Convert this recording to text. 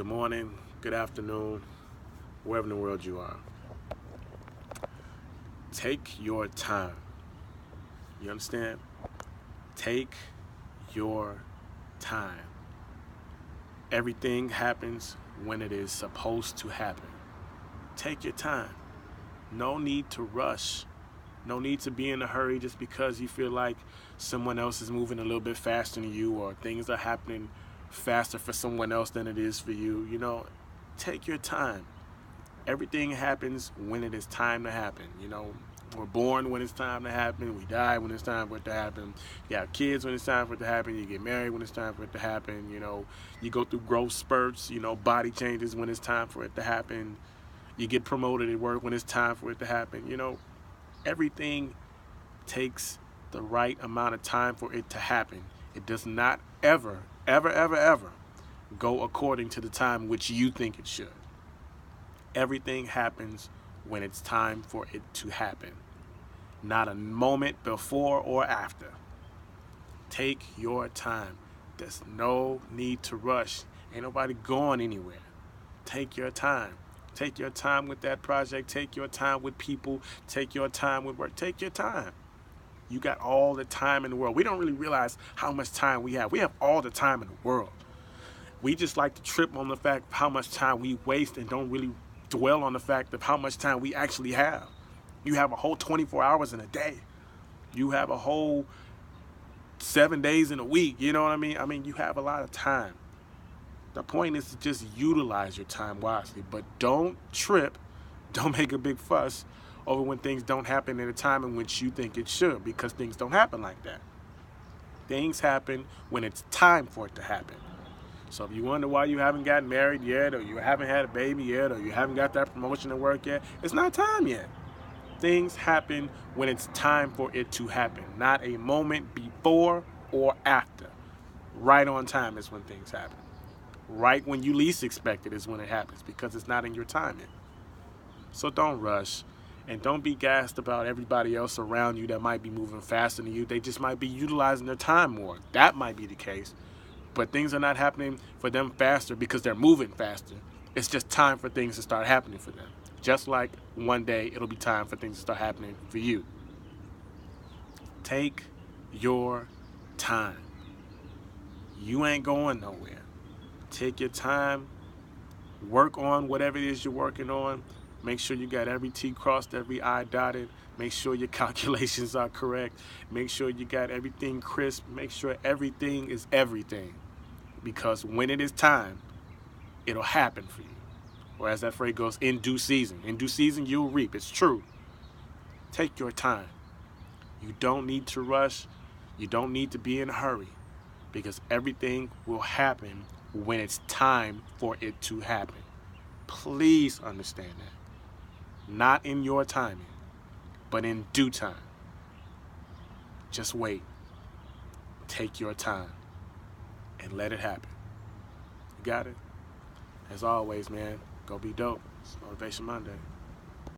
good morning, good afternoon, wherever in the world you are. Take your time. You understand? Take your time. Everything happens when it is supposed to happen. Take your time. No need to rush. No need to be in a hurry just because you feel like someone else is moving a little bit faster than you, or things are happening faster for someone else than it is for you. Take your time. Everything happens when it is time to happen. We're born when it's time to happen. We die when it's time for it to happen. You have kids when it's time for it to happen. You get married when it's time for it to happen. You go through growth spurts, body changes when it's time for it to happen. You get promoted at work when it's time for it to happen. Everything takes the right amount of time for it to happen. It does not ever go according to the time which you think it should. Everything happens when it's time for it to happen, not a moment before or after. Take your time. There's no need to rush. Ain't nobody going anywhere. Take your time. Take your time with that project. Take your time with people. Take your time with work. Take your time. You got all the time in the world. We don't really realize how much time we have. We have all the time in the world. We just like to trip on the fact of how much time we waste and don't really dwell on the fact of how much time we actually have. You have a whole 24 hours in a day. You have a whole 7 days in a week. You know what I mean? You have a lot of time. The point is to just utilize your time wisely, but don't trip, don't make a big fuss over when things don't happen at a time in which you think it should, because things don't happen like that. Things happen when it's time for it to happen. So if you wonder why you haven't gotten married yet, or you haven't had a baby yet, or you haven't got that promotion at work yet, it's not time yet. Things happen when it's time for it to happen, not a moment before or after. Right on time is when things happen. Right when you least expect it is when it happens, because it's not in your timing. So don't rush, and don't be gassed about everybody else around you that might be moving faster than you. They just might be utilizing their time more. That might be the case. But things are not happening for them faster because they're moving faster. It's just time for things to start happening for them. Just like one day it'll be time for things to start happening for you. Take your time. You ain't going nowhere. Take your time. Work on whatever it is you're working on. Make sure you got every T crossed, every I dotted. Make sure your calculations are correct. Make sure you got everything crisp. Make sure everything is everything. Because when it is time, it'll happen for you. Or as that phrase goes, in due season. In due season, you'll reap. It's true. Take your time. You don't need to rush. You don't need to be in a hurry. Because everything will happen when it's time for it to happen. Please understand that. Not in your timing, but in due time. Just wait. Take your time and let it happen. You got it? As always, man, go be dope. It's Motivation Monday.